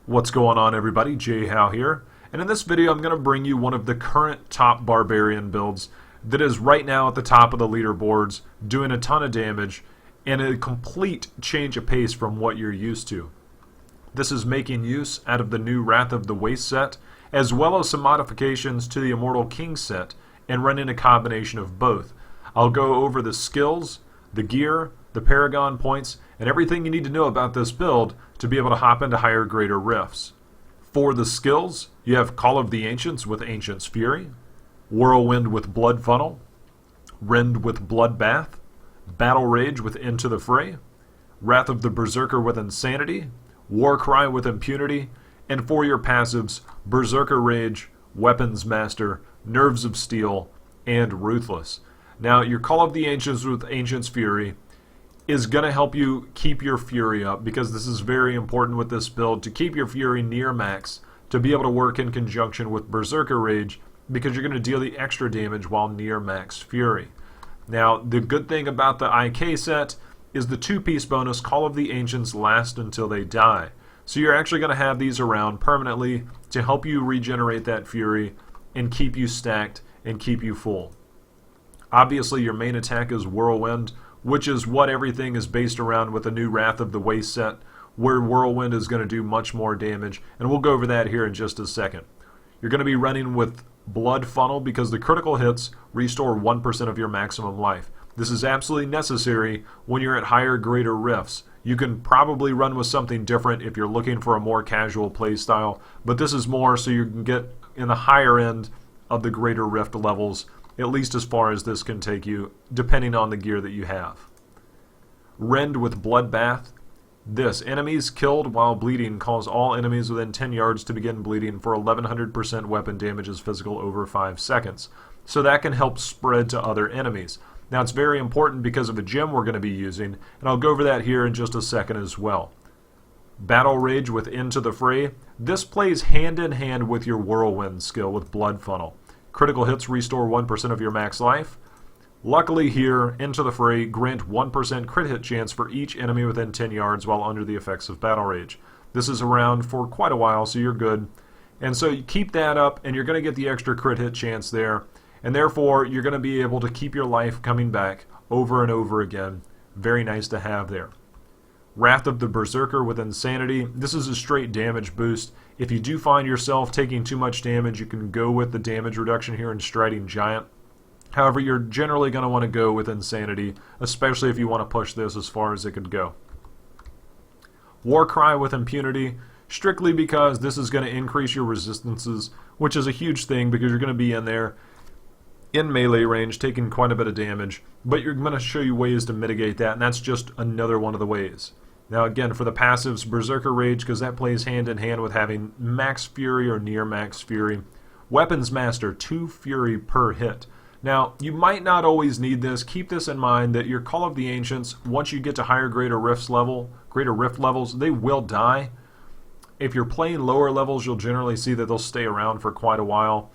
What's going on, everybody? Jay Howe here, and in this video I'm going to bring you one of the current top Barbarian builds that is right now at the top of the leaderboards, doing a ton of damage, and a complete change of pace from what you're used to. This is making use out of the new Wrath of the Waste set, as well as some modifications to the Immortal Kings set, and running a combination of both. I'll go over the skills, the gear, the Paragon points, and everything you need to know about this build to be able to hop into higher, greater rifts. For the skills, you have Call of the Ancients with Ancient's Fury, Whirlwind with Blood Funnel, Rend with Bloodbath, Battle Rage with Into the Fray, Wrath of the Berserker with Insanity, Warcry with Impunity, and for your passives, Berserker Rage, Weapons Master, Nerves of Steel, and Ruthless. Now, your Call of the Ancients with Ancient's Fury is going to help you keep your Fury up, because this is very important with this build, to keep your Fury near max, to be able to work in conjunction with Berserker Rage, because you're going to deal the extra damage while near max Fury. Now, the good thing about the IK set is the 2-piece bonus Call of the Ancients last until they die. So you're actually going to have these around permanently to help you regenerate that Fury and keep you stacked and keep you full. Obviously, your main attack is Whirlwind, which is what everything is based around with the new Wrath of the Waste set, where Whirlwind is going to do much more damage, and we'll go over that here in just a second. You're going to be running with Blood Funnel because the critical hits restore 1% of your maximum life. This is absolutely necessary when you're at higher, greater rifts. You can probably run with something different if you're looking for a more casual playstyle, but this is more so you can get in the higher end of the greater rift levels, at least as far as this can take you, depending on the gear that you have. Rend with Bloodbath. This, enemies killed while bleeding cause all enemies within 10 yards to begin bleeding for 1100% weapon damage as physical over 5 seconds. So that can help spread to other enemies. Now, it's very important because of a gem we're going to be using, and I'll go over that here in just a second as well. Battle Rage with Into the Fray. This plays hand in hand with your Whirlwind skill with Blood Funnel. Critical hits restore 1% of your max life. Luckily here, Into the Fray grant 1% crit hit chance for each enemy within 10 yards while under the effects of Battle Rage. This is around for quite a while, so you're good. And so you keep that up, and you're going to get the extra crit hit chance there. And therefore, you're going to be able to keep your life coming back over and over again. Very nice to have there. Wrath of the Berserker with Insanity. This is a straight damage boost. If you do find yourself taking too much damage, you can go with the damage reduction here in Striding Giant. However, you're generally going to want to go with Insanity, especially if you want to push this as far as it could go. Warcry with Impunity, strictly because this is going to increase your resistances, which is a huge thing because you're going to be in there in melee range, taking quite a bit of damage, but you're going to show you ways to mitigate that, and that's just another one of the ways. Now again, for the passives, Berserker Rage, because that plays hand in hand with having max Fury or near max Fury. Weapons Master, 2 Fury per hit. Now, you might not always need this. Keep this in mind that your Call of the Ancients, once you get to higher, greater rift levels, they will die. If you're playing lower levels, you'll generally see that they'll stay around for quite a while.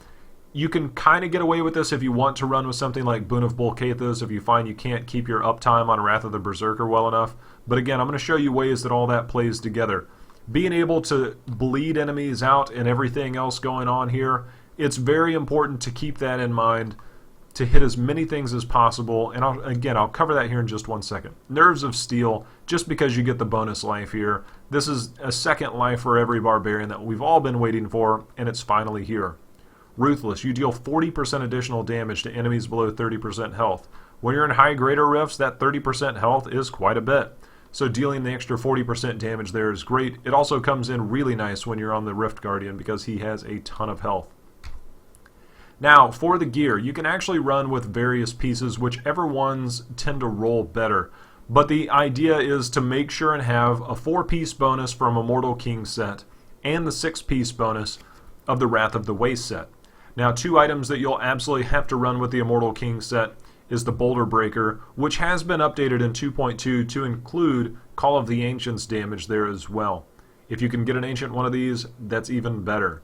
You can kind of get away with this if you want to run with something like Boon of Bolcathus, if you find you can't keep your uptime on Wrath of the Berserker well enough. But again, I'm going to show you ways that all that plays together. Being able to bleed enemies out and everything else going on here, it's very important to keep that in mind, to hit as many things as possible. And I'll cover that here in just one second. Nerves of Steel, just because you get the bonus life here. This is a second life for every Barbarian that we've all been waiting for, and it's finally here. Ruthless, you deal 40% additional damage to enemies below 30% health. When you're in high greater rifts, that 30% health is quite a bit. So dealing the extra 40% damage there is great. It also comes in really nice when you're on the Rift Guardian because he has a ton of health. Now, for the gear, you can actually run with various pieces, whichever ones tend to roll better. But the idea is to make sure and have a 4-piece bonus from Immortal Kings set and the 6-piece bonus of the Wrath of the Waste set. Now, 2 items that you'll absolutely have to run with the Immortal Kings set is the Boulder Breaker, which has been updated in 2.2 to include Call of the Ancients damage there as well. If you can get an Ancient one of these, that's even better.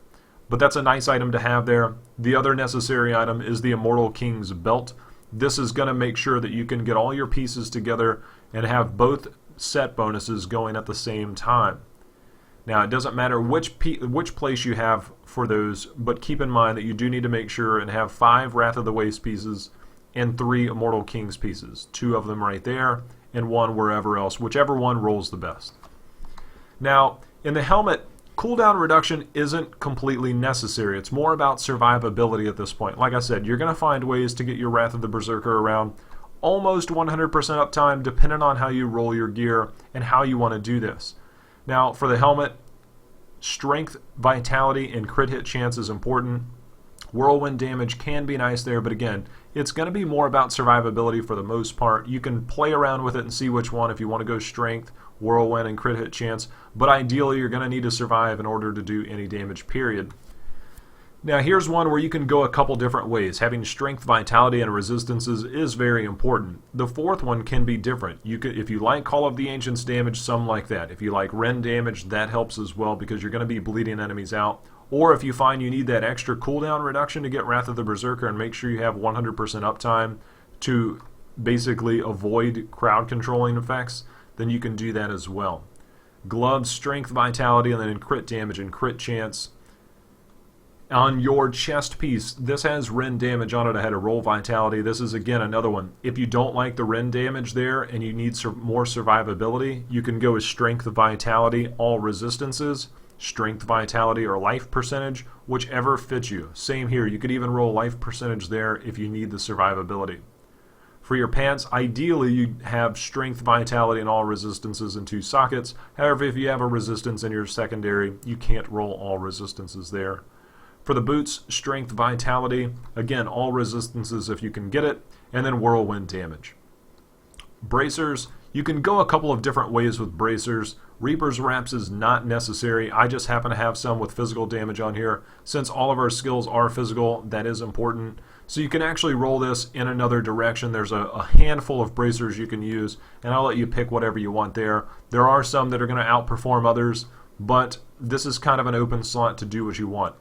But that's a nice item to have there. The other necessary item is the Immortal Kings Belt. This is going to make sure that you can get all your pieces together and have both set bonuses going at the same time. Now, it doesn't matter which place you have for those, but keep in mind that you do need to make sure and have 5 Wrath of the Waste pieces and 3 Immortal Kings pieces. 2 of them right there, and 1 wherever else, whichever one rolls the best. Now, in the helmet, cooldown reduction isn't completely necessary. It's more about survivability at this point. Like I said, you're going to find ways to get your Wrath of the Berserker around almost 100% uptime, depending on how you roll your gear and how you want to do this. Now, for the helmet, strength, vitality, and crit hit chance is important. Whirlwind damage can be nice there, but again, it's going to be more about survivability for the most part. You can play around with it and see which one if you want to go strength, whirlwind, and crit hit chance, but ideally you're going to need to survive in order to do any damage, period. Now here's one where you can go a couple different ways. Having strength, vitality, and resistances is very important. The fourth one can be different. If you like Call of the Ancients damage, some like that. If you like Ren damage, that helps as well because you're going to be bleeding enemies out. Or if you find you need that extra cooldown reduction to get Wrath of the Berserker and make sure you have 100% uptime to basically avoid crowd controlling effects, then you can do that as well. Gloves, strength, vitality, and then crit damage and crit chance. On your chest piece, this has Ren damage on it. I had to roll vitality. This is again another one. If you don't like the Ren damage there and you need more survivability, you can go with strength, vitality, all resistances, strength, vitality, or life percentage, whichever fits you. Same here. You could even roll life percentage there if you need the survivability. For your pants, ideally you have strength, vitality, and all resistances in 2 sockets. However, if you have a resistance in your secondary, you can't roll all resistances there. For the boots, strength, vitality, again, all resistances if you can get it, and then whirlwind damage. Bracers, you can go a couple of different ways with bracers. Reaper's Wraps is not necessary. I just happen to have some with physical damage on here. Since all of our skills are physical, that is important. So you can actually roll this in another direction. There's a handful of bracers you can use, and I'll let you pick whatever you want there. There are some that are going to outperform others, but this is kind of an open slot to do what you want.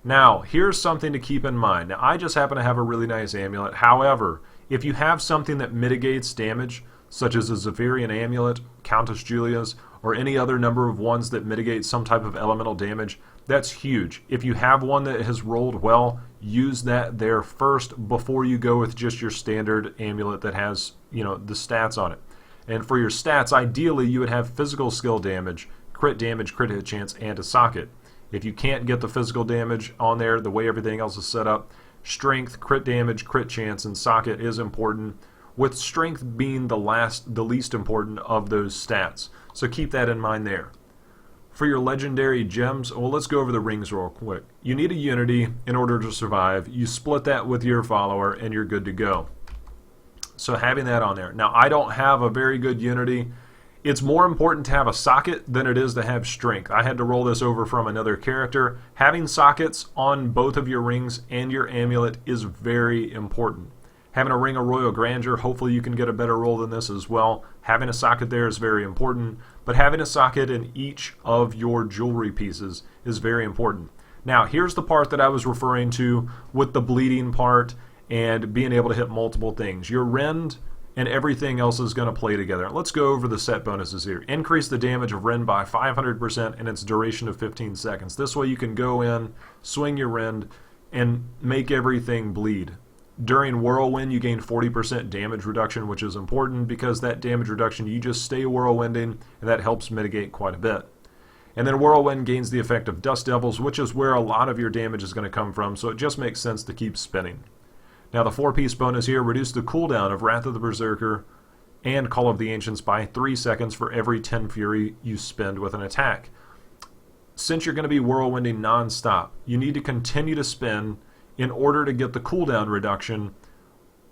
Now, here's something to keep in mind. Now, I just happen to have a really nice amulet. However, if you have something that mitigates damage, such as a Zephyrian amulet, Countess Julia's, or any other number of ones that mitigate some type of elemental damage, that's huge. If you have one that has rolled well, use that there first before you go with just your standard amulet that has, the stats on it. And for your stats, ideally you would have physical skill damage, crit hit chance, and a socket. If you can't get the physical damage on there, the way everything else is set up, strength, crit damage, crit chance, and socket is important, with strength being the least important of those stats. So keep that in mind there. For your legendary gems, well, let's go over the rings real quick. You need a unity in order to survive. You split that with your follower and you're good to go. So having that on there. Now, I don't have a very good unity. It's more important to have a socket than it is to have strength. I had to roll this over from another character. Having sockets on both of your rings and your amulet is very important. Having a Ring of Royal Grandeur, hopefully you can get a better roll than this as well. Having a socket there is very important, but having a socket in each of your jewelry pieces is very important. Now, here's the part that I was referring to with the bleeding part and being able to hit multiple things. Your rend and everything else is going to play together. Let's go over the set bonuses here. Increase the damage of rend by 500% and its duration of 15 seconds. This way you can go in, swing your rend, and make everything bleed. During Whirlwind, you gain 40% damage reduction, which is important because that damage reduction, you just stay whirlwinding, and that helps mitigate quite a bit. And then Whirlwind gains the effect of Dust Devils, which is where a lot of your damage is going to come from, so it just makes sense to keep spinning. Now the 4-piece bonus here, reduce the cooldown of Wrath of the Berserker and Call of the Ancients by 3 seconds for every 10 Fury you spend with an attack. Since you're going to be whirlwinding non-stop, you need to continue to spin in order to get the cooldown reduction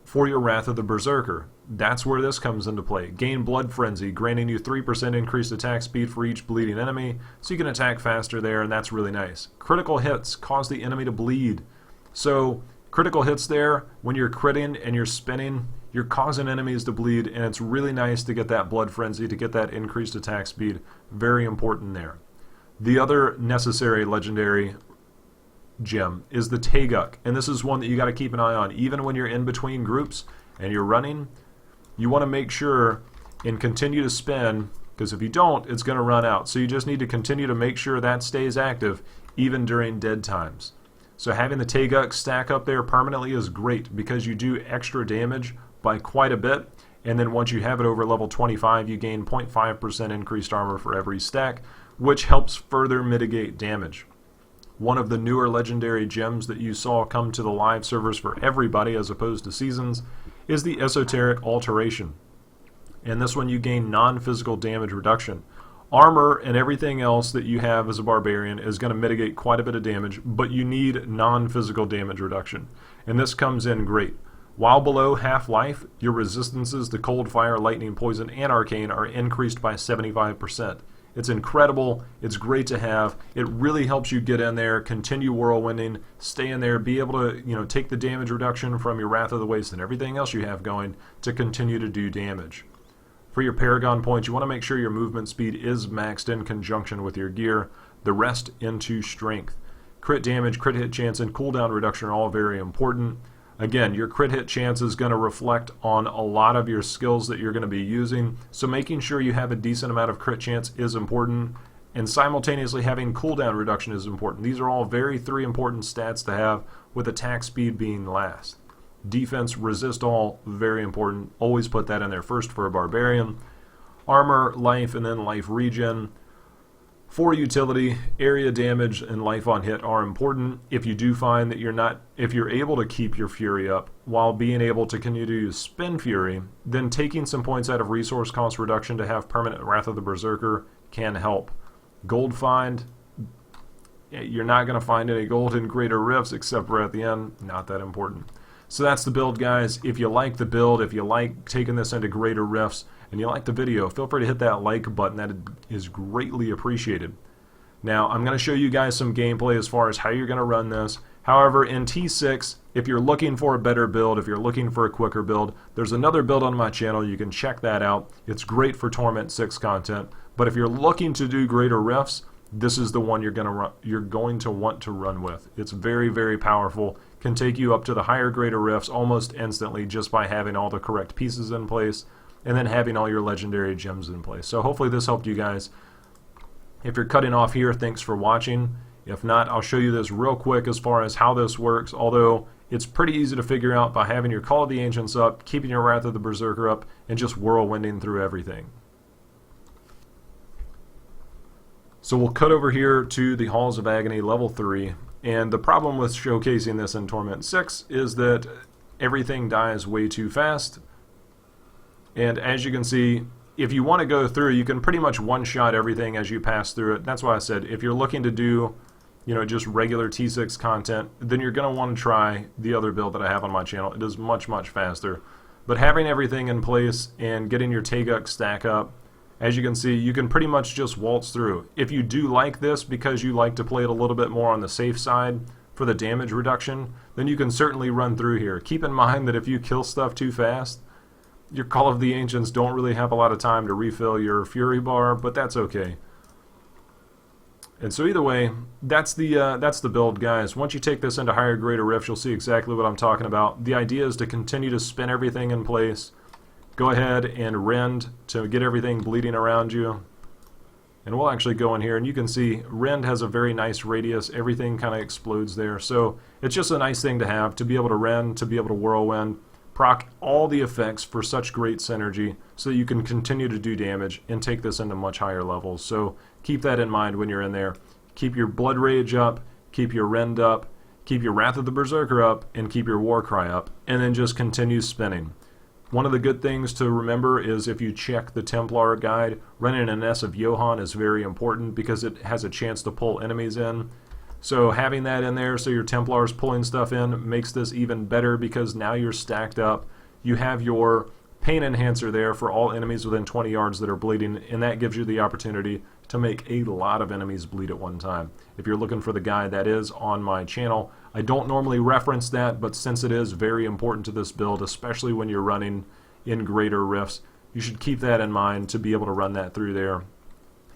for your Wrath of the Berserker. That's where this comes into play. Gain Blood Frenzy, granting you 3% increased attack speed for each bleeding enemy, so you can attack faster there, and that's really nice. Critical hits cause the enemy to bleed. So critical hits there, when you're critting and you're spinning, you're causing enemies to bleed, and it's really nice to get that Blood Frenzy, to get that increased attack speed. Very important there. The other necessary legendary gem is the Taeguk, and this is one that you got to keep an eye on. Even when you're in between groups and you're running, you want to make sure and continue to spin, because if you don't, it's going to run out. So you just need to continue to make sure that stays active even during dead times. So having the Taeguk stack up there permanently is great because you do extra damage by quite a bit, and then once you have it over level 25, you gain 0.5% increased armor for every stack, which helps further mitigate damage. One of the newer legendary gems that you saw come to the live servers for everybody as opposed to seasons is the Esoteric Alteration. In this one you gain non-physical damage reduction. Armor and everything else that you have as a barbarian is going to mitigate quite a bit of damage, but you need non-physical damage reduction. And this comes in great. While below half-life, your resistances to cold, fire, lightning, poison, and arcane are increased by 75%. It's incredible. It's great to have. It really helps you get in there, continue whirlwinding, stay in there, be able to take the damage reduction from your Wrath of the Waste and everything else you have going to continue to do damage. For your Paragon points, you want to make sure your movement speed is maxed in conjunction with your gear, the rest into strength. Crit damage, crit hit chance, and cooldown reduction are all very important. Again, your crit hit chance is going to reflect on a lot of your skills that you're going to be using, so making sure you have a decent amount of crit chance is important, and simultaneously having cooldown reduction is important. These are all three important stats to have, with attack speed being last. Defense, resist all, very important. Always put that in there first for a barbarian. Armor, life, and then life regen. For utility, area damage and life on hit are important. If you do find that if you're able to keep your fury up while being able to continue to use spin fury, then taking some points out of resource cost reduction to have permanent Wrath of the Berserker can help. Gold find, you're not going to find any gold in Greater Rifts except for at the end. Not that important. So that's the build, guys. If you like the build, if you like taking this into Greater Rifts, and you like the video, feel free to hit that like button. That is greatly appreciated. Now, I'm going to show you guys some gameplay as far as how you're going to run this. However, in T6, if you're looking for a better build, if you're looking for a quicker build, there's another build on my channel. You can check that out. It's great for Torment 6 content. But if you're looking to do Greater Rifts, this is the one you're going to want to run with. It's very, very powerful. Can take you up to the higher Greater Rifts almost instantly just by having all the correct pieces in place and then having all your legendary gems in place. So hopefully this helped you guys. If you're cutting off here, thanks for watching. If not, I'll show you this real quick as far as how this works, although it's pretty easy to figure out by having your Call of the Ancients up, keeping your Wrath of the Berserker up, and just whirlwinding through everything. So we'll cut over here to the Halls of Agony level 3, and the problem with showcasing this in Torment 6 is that everything dies way too fast. And as you can see, if you want to go through, you can pretty much one-shot everything as you pass through it. That's why I said if you're looking to do, just regular T6 content, then you're going to want to try the other build that I have on my channel. It is much, much faster. But having everything in place and getting your Taeguk stack up, as you can see, you can pretty much just waltz through. If you do like this because you like to play it a little bit more on the safe side for the damage reduction, then you can certainly run through here. Keep in mind that if you kill stuff too fast, your Call of the Ancients don't really have a lot of time to refill your Fury bar, but that's okay. And so either way, that's the build, guys. Once you take this into higher Greater Rifts, you'll see exactly what I'm talking about. The idea is to continue to spin everything in place. Go ahead and rend to get everything bleeding around you. And we'll actually go in here, and you can see rend has a very nice radius. Everything kind of explodes there. So it's just a nice thing to have, to be able to rend, to be able to whirlwind. Proc all the effects for such great synergy so that you can continue to do damage and take this into much higher levels. So keep that in mind when you're in there. Keep your Blood Rage up, keep your Rend up, keep your Wrath of the Berserker up, and keep your Warcry up, and then just continue spinning. One of the good things to remember is if you check the Templar guide, running an S of Johann is very important because it has a chance to pull enemies in. So having that in there so your Templars pulling stuff in makes this even better because now you're stacked up. You have your Pain Enhancer there for all enemies within 20 yards that are bleeding, and that gives you the opportunity to make a lot of enemies bleed at one time. If you're looking for the guide, that is on my channel. I don't normally reference that, but since it is very important to this build, especially when you're running in Greater Rifts, you should keep that in mind to be able to run that through there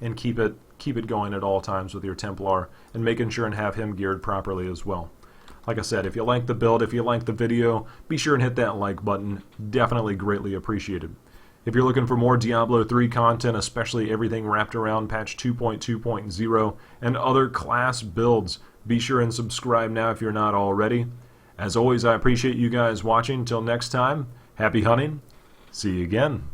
and keep it going at all times with your Templar and making sure and have him geared properly as well. Like I said, if you like the build, if you like the video, be sure and hit that like button. Definitely greatly appreciated. If you're looking for more Diablo 3 content, especially everything wrapped around patch 2.2.0 and other class builds, be sure and subscribe now if you're not already. As always, I appreciate you guys watching. Till next time, happy hunting. See you again.